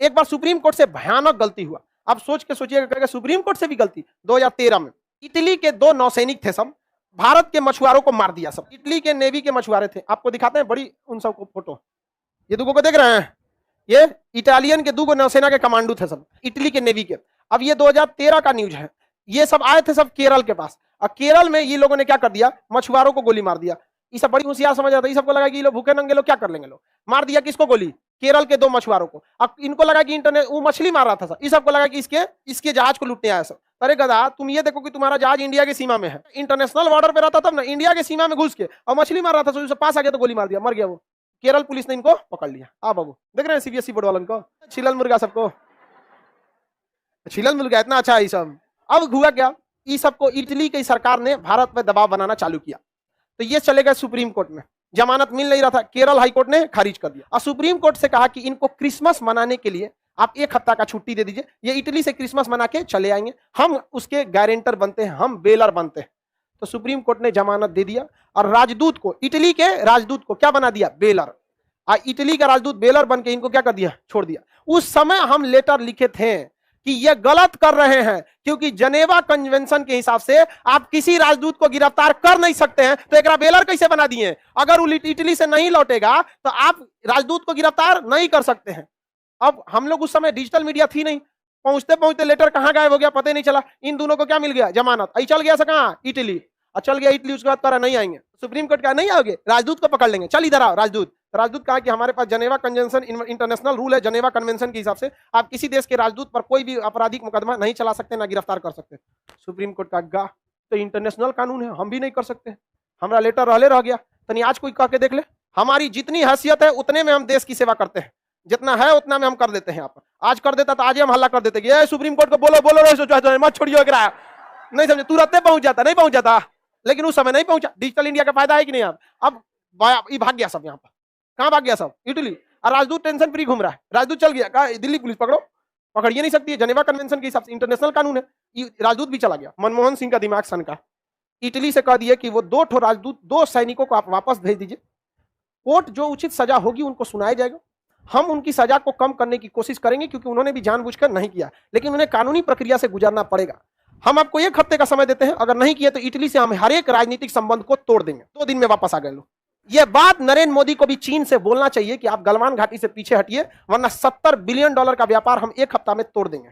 एक बार supreme court से भयानक गलती हुआ। अब सोच के सोचिएगा, सुप्रीम कोर्ट से भी गलती। 2013 में इटली के 2 नौसैनिक थे, सब भारत के मछुआरों को मार दिया। सब इटली के नेवी के मछुआरे थे। आपको दिखाते हैं बड़ी उन सब को फोटो। ये दुगो को देख रहे हैं, ये इटालियन के 2 नौसेना के कमांडो थे, सब इटली के नेवी के। अब ये 2013 का न्यूज है। ये सब आए थे सब केरल के पास, और केरल में ये लोगों ने क्या कर दिया, मछुआरों को गोली मार दिया। ये सब बड़ी होशियार समझ आता है। सबको लगा कि ये लोग भूखे नंगे लोग क्या कर लेंगे, लोग मार दिया। किसको गोली? केरल के 2 मछुआरों को। अब इनको लगा कि इंटरनेट वो मछली मार रहा था सर। इस सबको लगा कि इसके जहाज को लूटने आया सर। अरे गधा, तुम ये देखो कि तुम्हारा जहाज इंडिया की सीमा में है, इंटरनेशनल बॉर्डर पे रहता तब ना, इंडिया की सीमा में घुस के और मछली मार रहा था, तो पास आ गया तो गोली मार दिया, मर गया वो। केरल पुलिस ने इनको पकड़ लिया। आ बाबू देख रहे हैं सीबीएसई बोर्ड वालों को, छिलल मुर्गा सबको, छिलल मुर्गा इतना अच्छा है सब। अब हुआ क्या, इस सबको इटली की सरकार ने भारत पे दबाव बनाना चालू किया, तो ये चले गए सुप्रीम कोर्ट में। जमानत मिल नहीं रहा था, केरल हाई कोर्ट ने खारिज कर दिया और सुप्रीम कोर्ट से कहा कि इनको क्रिसमस मनाने के लिए आप 1 हफ्ता का छुट्टी दे दीजिए, ये इटली से क्रिसमस मना के चले आएंगे, हम उसके गारंटर बनते हैं, हम बेलर बनते हैं। तो सुप्रीम कोर्ट ने जमानत दे दिया और राजदूत को, इटली के राजदूत को क्या बना दिया, बेलर। इटली का राजदूत बेलर बन के इनको क्या कर दिया, छोड़ दिया। उस समय हम लेटर लिखे थे कि ये गलत कर रहे हैं, क्योंकि जनेवा कन्वेंशन के हिसाब से आप किसी राजदूत को गिरफ्तार कर नहीं सकते हैं, तो एक बेलर कैसे बना दिए? अगर वो इटली से नहीं लौटेगा तो आप राजदूत को गिरफ्तार नहीं कर सकते हैं। अब हम लोग उस समय डिजिटल मीडिया थी नहीं, पहुंचते पहुंचते लेटर कहां गायब हो गया पता ही नहीं चला। इन दोनों को क्या मिल गया, जमानत। आई चल गया कहां, इटली। चल गया इटली, उसके बाद कहा नहीं आएंगे, सुप्रीम कोर्ट कहा नहीं आओगे, राजदूत को पकड़ लेंगे, चल इधर आओ राजदूत। राजदूत कहा कि हमारे पास जनेवा कन्वेंशन इंटरनेशनल रूल है, जनेवा कन्वेंशन के हिसाब से आप किसी देश के राजदूत पर कोई भी आपराधिक मुकदमा नहीं चला सकते, ना गिरफ्तार कर सकते। सुप्रीम कोर्ट का गा तो इंटरनेशनल कानून है, हम भी नहीं कर सकते, हमारा लेटर रहले रह गया। तनी आज कोई कह के देख ले, हमारी जितनी हैसियत है उतने में हम देश की सेवा करते हैं, जितना है उतना में हम कर देते हैं। आप आज कर देता तो आज हम हल्ला कर देते कि ये सुप्रीम कोर्ट को बोलो बोलो मत छोड़ियो, नहीं समझे, तुरंत पहुंच जाता, नहीं पहुंच जाता, लेकिन उस समय नहीं पहुंचा। डिजिटल इंडिया का फायदा है कि नहीं? अब भाग गया सब, यहाँ पर कहां भाग गया सब, इटली। और राजदूत टेंशन फ्री घूम रहा है, राजदूत चल गया, कहा दिल्ली पुलिस पकड़ो, पकड़िए नहीं सकती है, जनेवा कन्वेंशन के हिसाब से इंटरनेशनल कानून है। राजदूत भी चला गया। मनमोहन सिंह का दिमाग सन का, इटली से कह दिया कि वो 2 ठो राजदूत, 2 सैनिकों को आप वापस भेज दीजिए, कोर्ट जो उचित सजा होगी उनको सुनाया जाएगा, हम उनकी सजा को कम करने की कोशिश करेंगे, क्योंकि उन्होंने भी जानबूझकर नहीं किया, लेकिन उन्हें कानूनी प्रक्रिया से गुजरना पड़ेगा। हम आपको 1 हफ्ते का समय देते हैं, अगर नहीं किए तो इटली से हम हर एक राजनीतिक संबंध को तोड़ देंगे। 2 दिन में वापस आ गए लोग। यह बात नरेंद्र मोदी को भी चीन से बोलना चाहिए कि आप गलवान घाटी से पीछे हटिए, वरना $70 बिलियन का व्यापार हम 1 हफ्ता में तोड़ देंगे।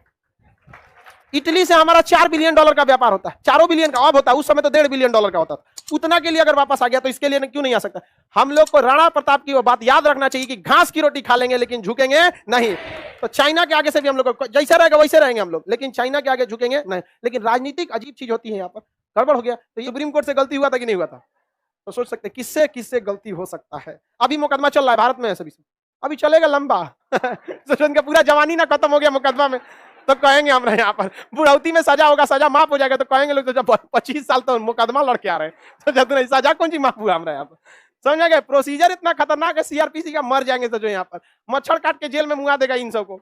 इटली से हमारा $4 बिलियन का व्यापार होता है, 4 बिलियन का अब होता है, उस समय तो $1.5 बिलियन का होता था। उतना के लिए अगर वापस आ गया तो इसके लिए क्यों नहीं आ सकता? हम लोग को राणा प्रताप की वो बात याद रखना चाहिए कि घास की रोटी खा लेंगे लेकिन झुकेंगे नहीं। तो चाइना के आगे से भी हम लोग जैसा रहेगा वैसे रहेंगे हम लोग, लेकिन चाइना के आगे झुकेंगे नहीं। लेकिन राजनीतिक अजीब चीज होती है, यहाँ पर गड़बड़ हो गया। तो ये सुप्रीम कोर्ट से गलती हुआ था कि नहीं हुआ था? तो सोच सकते किससे किससे गलती हो सकता है। अभी मुकदमा चल रहा है भारत में, सभी अभी चलेगा लंबा का पूरा जवानी ना खत्म हो गया मुकदमा में, तो कहेंगे हमरा यहाँ पर बुढ़ौती में सजा होगा, सजा माफ हो जाएगा, तो कहेंगे लोग तो जब 25 साल तो मुकदमा लड़के आ रहे हैं, तो जब नहीं सजा कौन सी माफ हुआ हमरा यहाँ पर? समझ गए? प्रोसीजर इतना खतरनाक है, सीआरपीसी का मर जाएंगे। तो जो यहाँ पर मच्छर काट के जेल में मुआ देगा इन सबको।